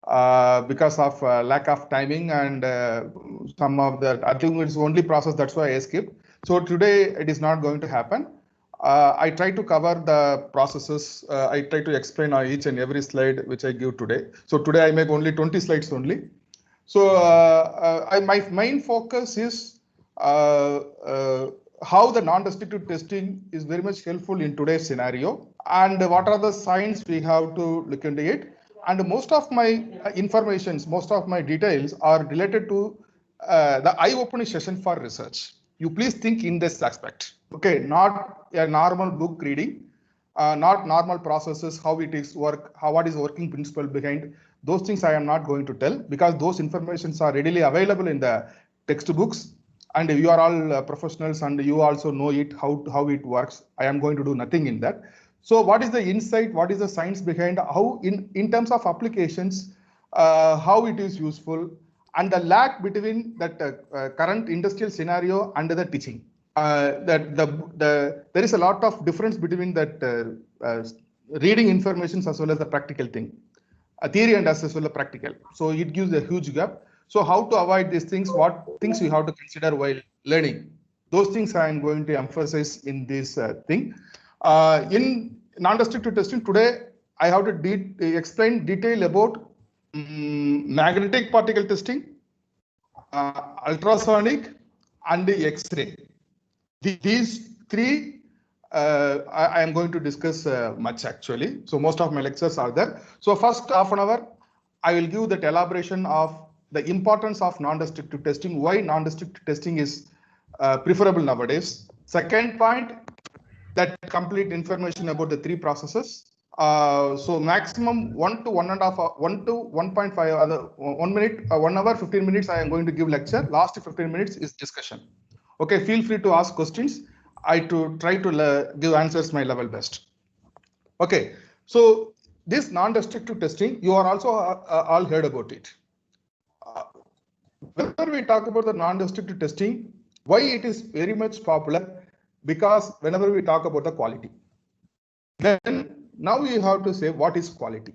because of lack of timing and some of the, I think it's only process, that's why I skipped. So today it is not going to happen. I try to cover the processes. I try to explain on each and every slide which I give today. So today I make only 20 slides only. So my main focus is how the non-destructive testing is very much helpful in today's scenario, and what are the signs we have to look into it. And most of my informations, most of my details are related to the eye-opening session for research. You please think in this aspect. Okay, not a normal book reading, not normal processes, how it is work, what is working principle behind. Those things I am not going to tell, because those informations are readily available in the textbooks, and you are all professionals and you also know it, how it works. I am going to do nothing in that. So what is the insight, what is the science behind, how in terms of applications, how it is useful, and the lag between that current industrial scenario and the teaching. That there is a lot of difference between that reading information as well as the practical thing, a theory and as well as practical. So it gives a huge gap. So how to avoid these things? What things you have to consider while learning? Those things I am going to emphasize in this thing. In non-destructive testing today, I have to explain detail about magnetic particle testing, ultrasonic, and X-ray. These three I am going to discuss much actually. So most of my lectures are there. So first half an hour, I will give that elaboration of the importance of non-destructive testing, why non-destructive testing is preferable nowadays. Second point, that complete information about the three processes. So maximum 1 to 1.5, 1 to 1.5, 1 minute, 1 hour, 15 minutes, I am going to give lecture. Last 15 minutes is discussion. Okay, feel free to ask questions. I try to give answers my level best. Okay, so this non-destructive testing, you are also all heard about it. Whenever we talk about the non-destructive testing, why it is very much popular? Because whenever we talk about the quality, then now you have to say what is quality.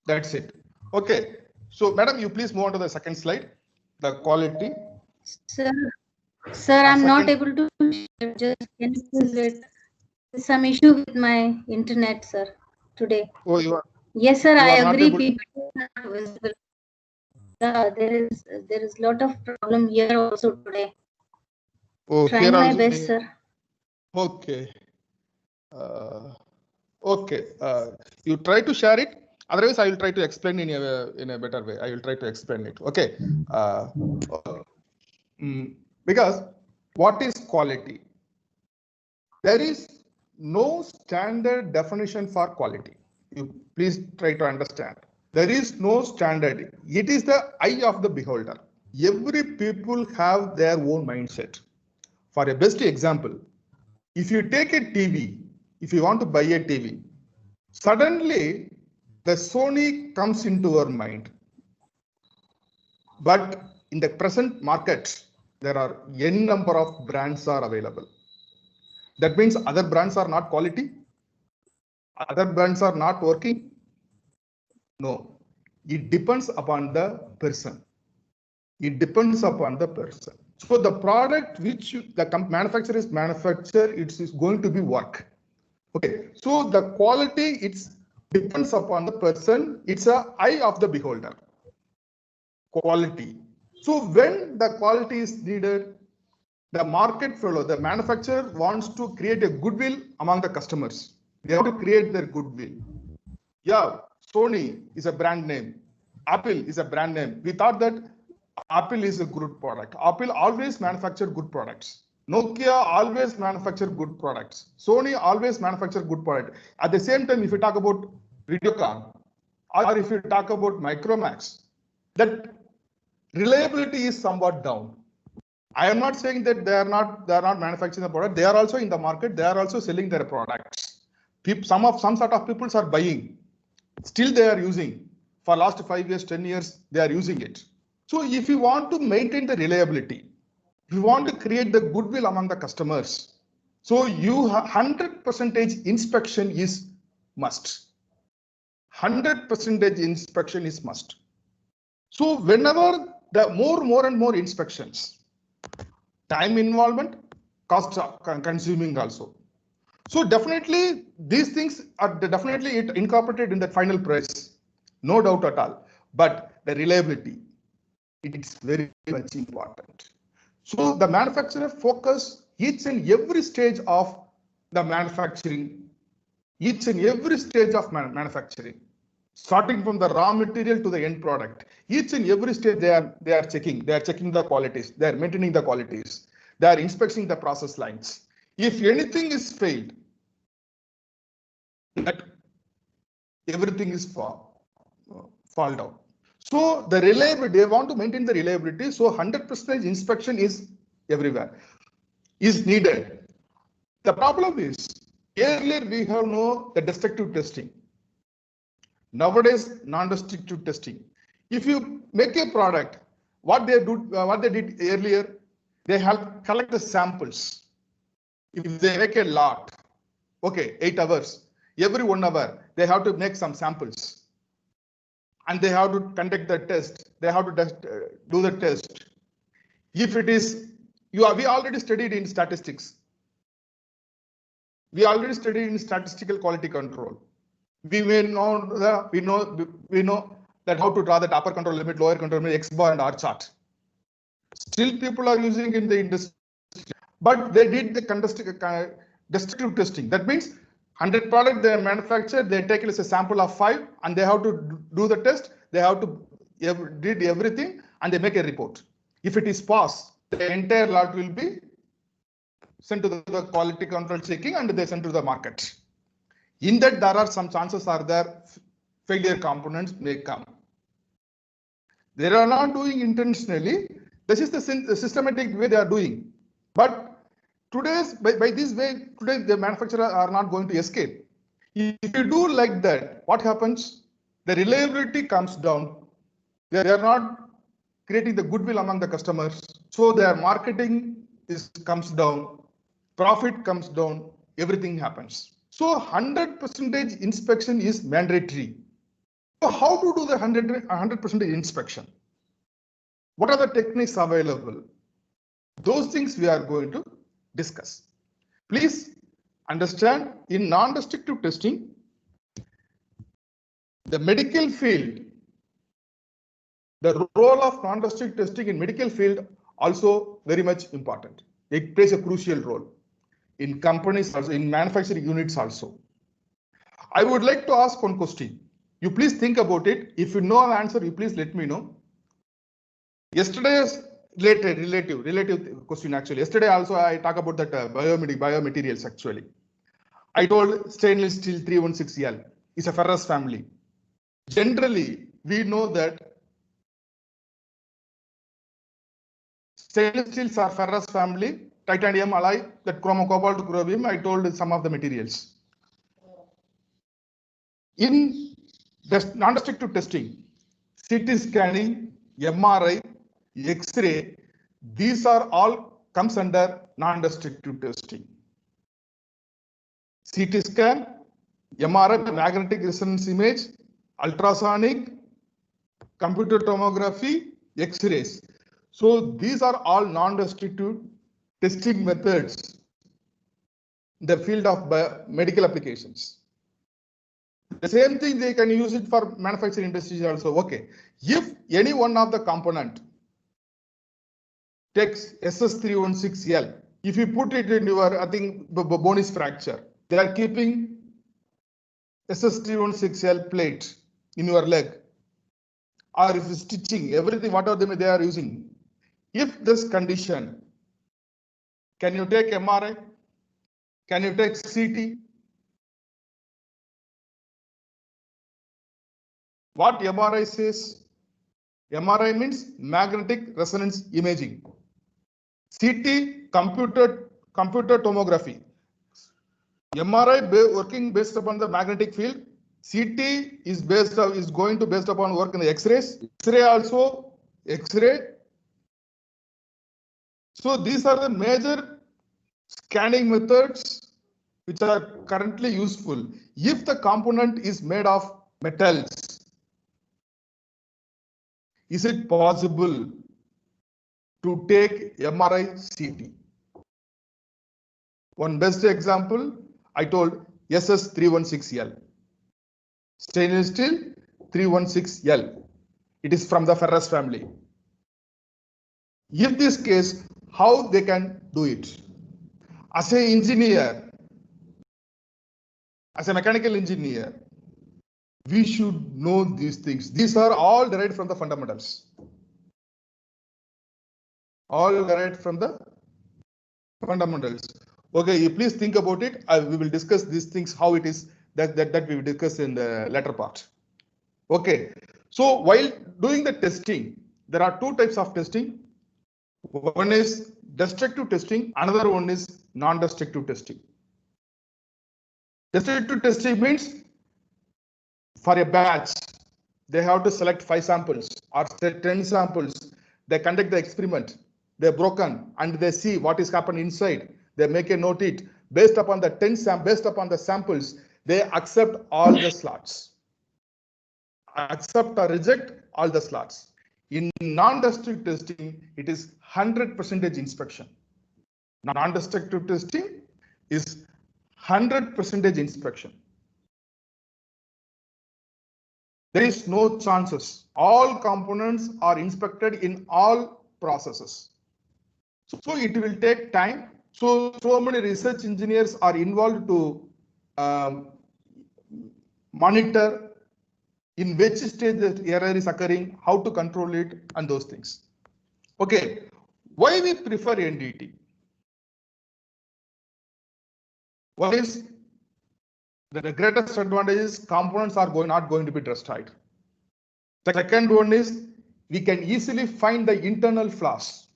That's it. Okay, so madam, you please move on to the second slide, the quality. Sir, I'm not able to just some issue with my internet, sir, today. Oh, you are. Yes, sir, I agree. People are not visible. Yeah, there is lot of problem here also today. Oh, trying my best, sir. Okay. Okay. You try to share it. Otherwise, I will try to explain in a better way. I will try to explain it. Okay. Because what is quality? There is no standard definition for quality. You please try to understand. There is no standard. It is the eye of the beholder. Every people have their own mindset. For a best example, if you take a TV, if you want to buy a TV, suddenly the Sony comes into your mind. But in the present market, there are n number of brands are available. That means other brands are not quality. Other brands are not working. No, it depends upon the person. It depends upon the person. So the product which the manufacturer is manufactured, it is going to be work. Okay, so the quality, it depends upon the person. It's a eye of the beholder. Quality. So when the quality is needed, the market follow, the manufacturer wants to create a goodwill among the customers. They have to create their goodwill. Yeah, Sony is a brand name. Apple is a brand name. We thought that Apple is a good product. Apple always manufacture good products. Nokia always manufacture good products. Sony always manufacture good product. At the same time, if you talk about Videocon, or if you talk about Micromax, that reliability is somewhat down. I am not saying that they are not manufacturing the product. They are also in the market. They are also selling their products. Some sort of people are buying. Still they are using. For last 5 years, 10 years, they are using it. So if you want to maintain the reliability, if you want to create the goodwill among the customers, so you 100% inspection is must. 100% inspection is must. So whenever the more and more inspections, time involvement, cost consuming also. So definitely these things are definitely incorporated in the final price, no doubt at all. But the reliability, it's very much important. So the manufacturer focus each and every stage of the manufacturing, each and every stage of manufacturing, starting from the raw material to the end product. Each and every stage they are checking the qualities, they are maintaining the qualities, they are inspecting the process lines. If anything is failed, that everything is fall down. So the reliability, they want to maintain the reliability. So 100% inspection is everywhere, is needed. The problem is, earlier we have the destructive testing. Nowadays, non-destructive testing. If you make a product, what they did earlier, they have collect the samples. If they make a lot, okay, 8 hours, every 1 hour, they have to make some samples. And they have to conduct the test. They have to do the test. If it is, we already studied in statistics. We already studied in statistical quality control. We know that how to draw that upper control limit, lower control limit, X bar and R chart. Still, people are using in the industry, but they did the destructive testing. That means 100 product they manufacture, they take a sample of 5, and they have to do the test. They have to did everything, and they make a report. If it is passed, the entire lot will be sent to the quality control checking, and they sent to the market. In that, there are some chances are there failure components may come. They are not doing intentionally. This is the systematic way they are doing. But by this way, today the manufacturers are not going to escape. If you do like that, what happens? The reliability comes down. They are not creating the goodwill among the customers. So their marketing comes down, profit comes down, everything happens. So 100% inspection is mandatory. So how to do the 100% inspection? What are the techniques available? Those things we are going to discuss. Please understand, in non-destructive testing, the medical field, the role of non-destructive testing in medical field also very much important. It plays a crucial role in companies also, in manufacturing units also. I would like to ask one question. You please think about it. If you know an answer, you please let me know. Yesterday's relative question actually. Yesterday also I talked about that biomaterials actually. I told stainless steel 316L is a ferrous family. Generally, we know that stainless steels are ferrous family, titanium alloy, that cobalt, chromium. I told some of the materials. In non-destructive testing, CT scanning, MRI, X-ray, these are all comes under non-destructive testing. CT scan, MRI, magnetic resonance image, ultrasonic, computer tomography, X-rays. So these are all non-destructive testing methods in the field of medical applications. The same thing they can use it for manufacturing industries also. Okay, if any one of the component takes SS316L, if you put it in your, I think, bone is fracture, they are keeping SS316L plate in your leg, or if stitching, everything, whatever they are using. If this condition, can you take MRI? Can you take CT? What MRI says? MRI means magnetic resonance imaging. CT, computer tomography. MRI working based upon the magnetic field. CT is going to based upon work in the X-rays. X-ray also X-ray. So these are the major scanning methods which are currently useful. If the component is made of metals. Is it possible to take MRI CT? One best example, I told SS316L. Stainless steel 316L. It is from the ferrous family. In this case, how they can do it? As an engineer, as a mechanical engineer, we should know these things. These are all derived from the fundamentals. All derived from the fundamentals. Okay, you please think about it. We will discuss these things, how it is that we will discuss in the latter part. Okay, so while doing the testing, there are two types of testing. One is destructive testing, another one is non-destructive testing. Destructive testing means for a batch, they have to select 5 samples or 10 samples. They conduct the experiment. They're broken and they see what is happened inside. They make a note it. Based upon the based upon the samples, they accept all the slots. Accept or reject all the slots. In non-destructive testing, it is 100% inspection. Non-destructive testing is 100% inspection. There is no chances. All components are inspected in all processes. So it will take time. So many research engineers are involved to monitor in which stage the error is occurring, how to control it, and those things. Okay, why we prefer NDT? One is the greatest advantage is components are not going to be destroyed. The second one is we can easily find the internal flaws.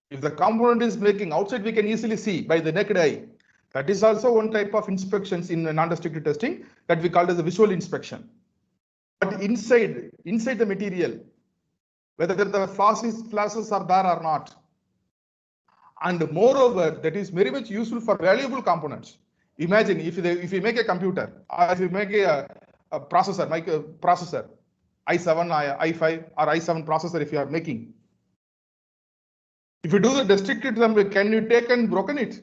If the component is breaking outside, we can easily see by the naked eye. That is also one type of inspections in non-destructive testing that we call as a visual inspection. But inside the material, whether the flashes are there or not. And moreover, that is very much useful for valuable components. Imagine if you make a computer or if you make a processor, i7, i5 or i7 processor if you are making. If you do the destructive, can you take and broken it?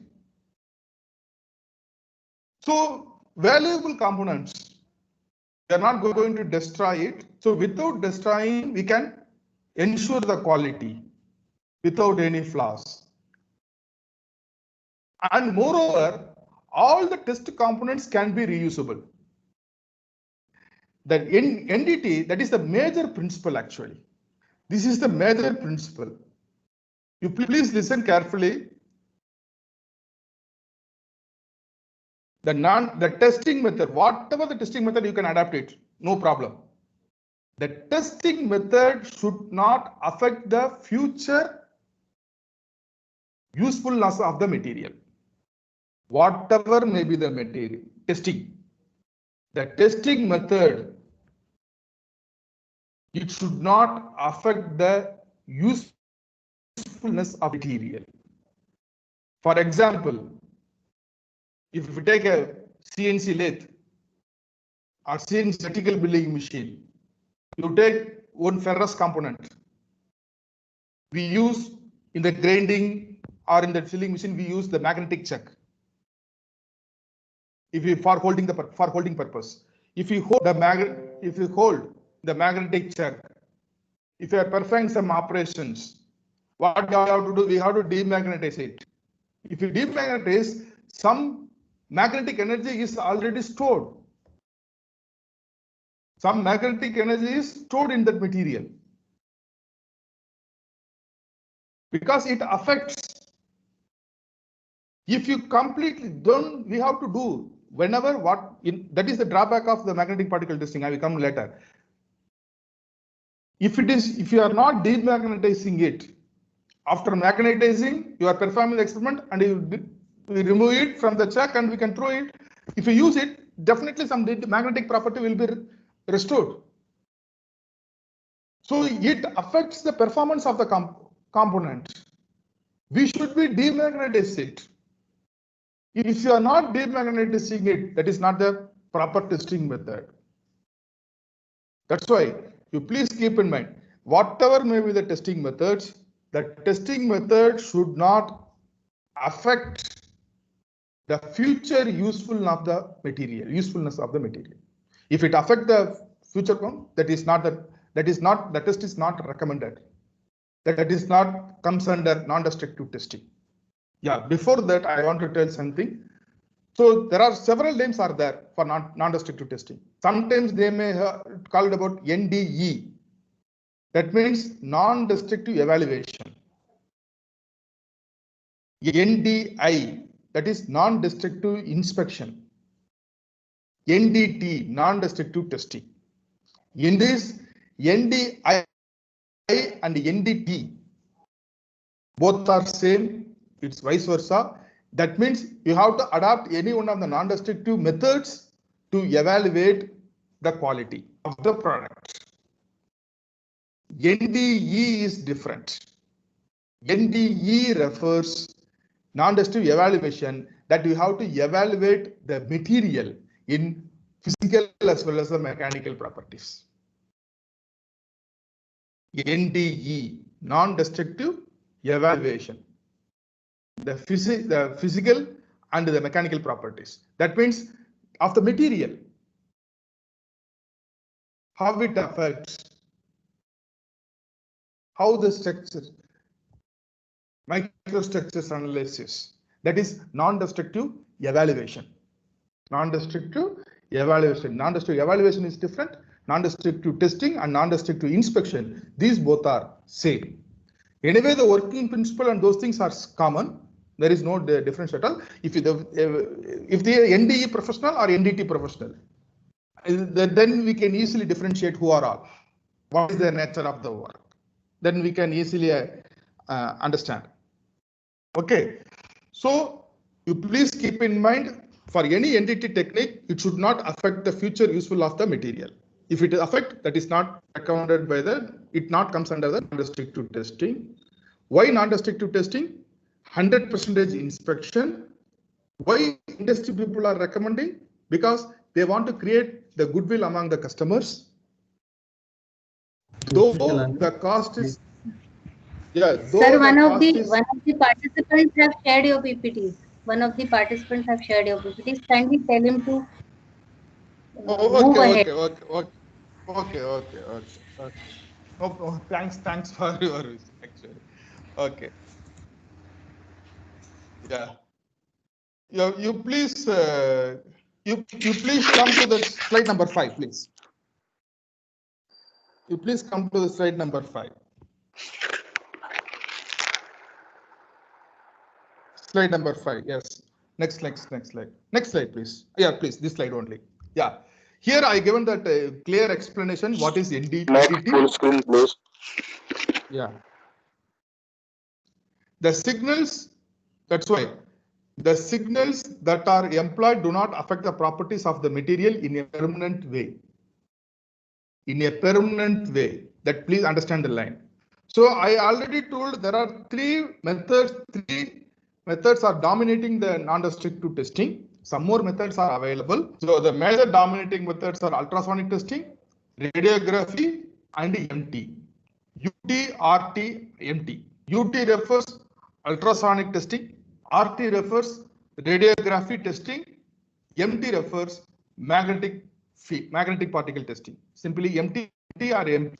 So valuable components, we are not going to destroy it. So without destroying, we can ensure the quality without any flaws. And moreover, all the test components can be reusable. That in NDT, that is the major principle actually. This is the major principle. You please listen carefully. The testing method, whatever the testing method, you can adapt it, no problem. The testing method should not affect the future usefulness of the material. Whatever may be the material, testing. The testing method, it should not affect the usefulness of material. For example, if we take a CNC lathe or CNC vertical milling machine, you take one ferrous component. We use in the grinding or in the filling machine, we use the magnetic chuck. For holding purpose. If you hold the magnetic chuck, if you are performing some operations, what we have to do? We have to demagnetize it. If you demagnetize, some magnetic energy is already stored. Some magnetic energy is stored in that material. Because it affects. If you completely don't, we have to do whenever that is the drawback of the magnetic particle testing. I will come later. If you are not demagnetizing it, after magnetizing, you are performing the experiment and we remove it from the chuck and we can throw it. If you use it, definitely some magnetic property will be restored. So it affects the performance of the component. We should be demagnetizing it. If you are not demagnetizing it, that is not the proper testing method. That's why you please keep in mind, whatever may be the testing methods, the testing method should not affect the future usefulness of the material. If it affects the future one, the test is not recommended. That is not comes under non-destructive testing. Yeah, before that, I want to tell something. So there are several names are there for non-destructive testing. Sometimes they may call it about NDE. That means non-destructive evaluation. NDI, that is non-destructive inspection. NDT, non-destructive testing. In this, NDI and NDT, both are same, it's vice versa. That means you have to adopt any one of the non-destructive methods to evaluate the quality of the product. NDE is different. NDE refers non-destructive evaluation that you have to evaluate the material in physical as well as the mechanical properties. NDE, non-destructive evaluation, the physical and the mechanical properties. That means of the material, how it affects, how the structure, microstructures analysis, that is non-destructive evaluation. Non-destructive evaluation is different. Non-destructive testing and non-destructive inspection, these both are same. Anyway, the working principle and those things are common. There is no difference at all. If the NDE professional or NDT professional, then we can easily differentiate who are all. What is the nature of the work? Then we can easily understand. Okay, so you please keep in mind, for any NDT technique, it should not affect the future useful of the material. If it affect, that is not accounted by it not comes under the non-destructive testing. Why non-destructive testing? 100% inspection. Why industry people are recommending? Because they want to create the goodwill among the customers. Though the cost is, Sir, one of the participants have shared your PPTs. One of the participants have shared your PPTs. Kindly tell him to move ahead. Okay. No, thanks for your actually. Okay. Yeah. You please you please come to the slide number 5, please. You please come to the slide number 5. Slide number 5. Yes. Next slide. Next slide, please. Yeah, please. This slide only. Yeah. Here I given that clear explanation. What is NDT? Next full screen, please. Yeah. The signals. That's why the signals that are employed do not affect the properties of the material in a permanent way. In a permanent way. That please understand the line. So I already told there are three methods are dominating the non-destructive testing. Some more methods are available. So the major dominating methods are ultrasonic testing, radiography, and MT. UT, RT, MT. UT refers ultrasonic testing, RT refers radiography testing, MT refers magnetic particle testing. Simply MT or MT.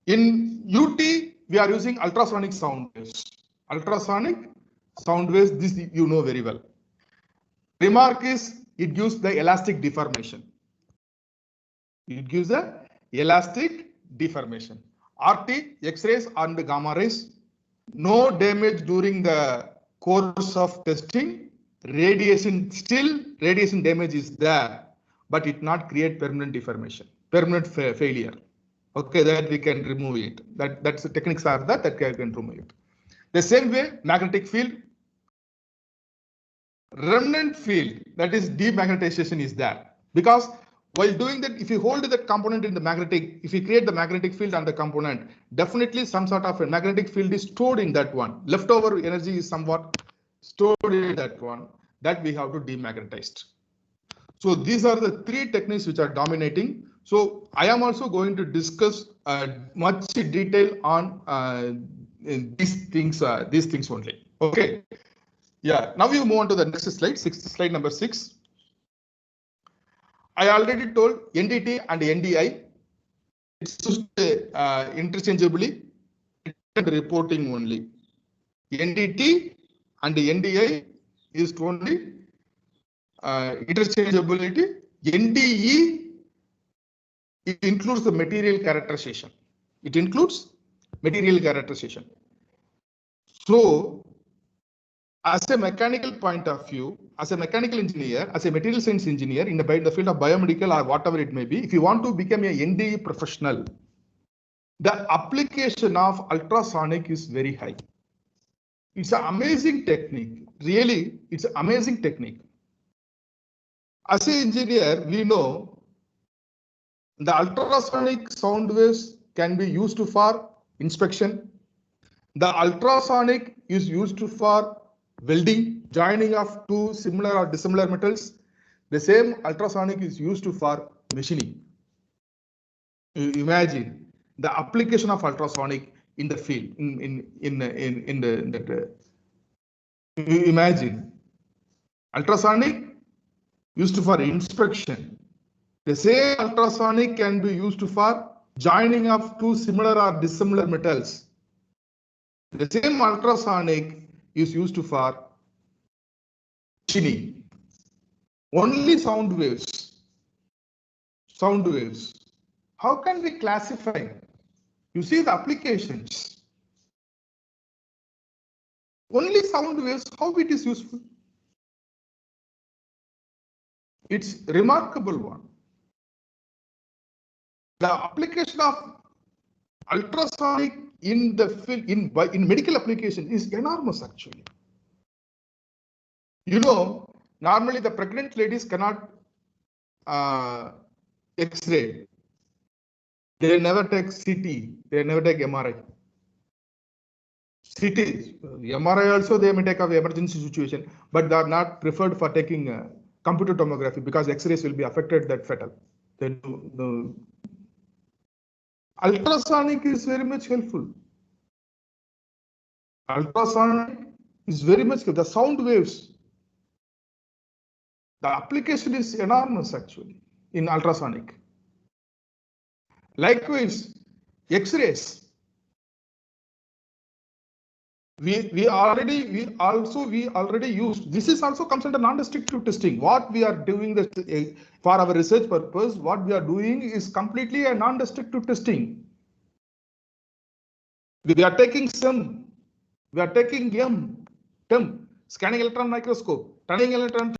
In UT, we are using ultrasonic sound waves. Ultrasonic sound waves, this you know very well. Remark is, it gives the elastic deformation. It gives a elastic deformation. RT, X-rays and the gamma rays, no damage during the course of testing. Radiation damage is there, but it not create permanent deformation, permanent failure. Okay, that we can remove it. That's the techniques are that can remove it. The same way, magnetic field, remnant field, that is demagnetization is there. Because while doing that, if you hold the component in the magnetic, if you create the magnetic field on the component, definitely some sort of a magnetic field is stored in that one. Leftover energy is somewhat stored in that one, that we have to demagnetize. So these are the three techniques which are dominating. So I am also going to discuss much detail on these things only. Okay. Yeah. Now we move on to the next slide. Slide number 6. I already told NDT and NDI. It's used interchangeably and reporting only. NDT and NDI is only interchangeability. NDE, it includes the material characterization. It includes material characterization. So, as a mechanical point of view, as a mechanical engineer, as a material science engineer in the field of biomedical or whatever it may be, if you want to become a NDE professional, the application of ultrasonic is very high. It's an amazing technique. Really, it's an amazing technique. As an engineer, we know the ultrasonic sound waves can be used for inspection. The ultrasonic is used for welding, joining of two similar or dissimilar metals. The same ultrasonic is used for machining. Imagine the application of ultrasonic in the field. Imagine ultrasonic used for inspection. The same ultrasonic can be used for joining of two similar or dissimilar metals. The same ultrasonic is used for machining. Only sound waves. Sound waves. How can we classify? You see the applications. Only sound waves, how it is useful? It's remarkable one. The application of ultrasonic in the field in medical application is enormous actually. You know, normally the pregnant ladies cannot X-ray. They never take CT. They never take MRI. CT, MRI also they may take of emergency situation, but they are not preferred for taking computer tomography because X-rays will be affected that fatal. Then the ultrasonic is very much helpful. Ultrasonic is very much the sound waves. The application is enormous actually in ultrasonic. Likewise, X-rays. We already used. This is also comes under non-destructive testing. What we are doing for our research purpose, what we are doing is completely a non-destructive testing. We are taking SEM, we are taking TEM, scanning electron microscope, turning electron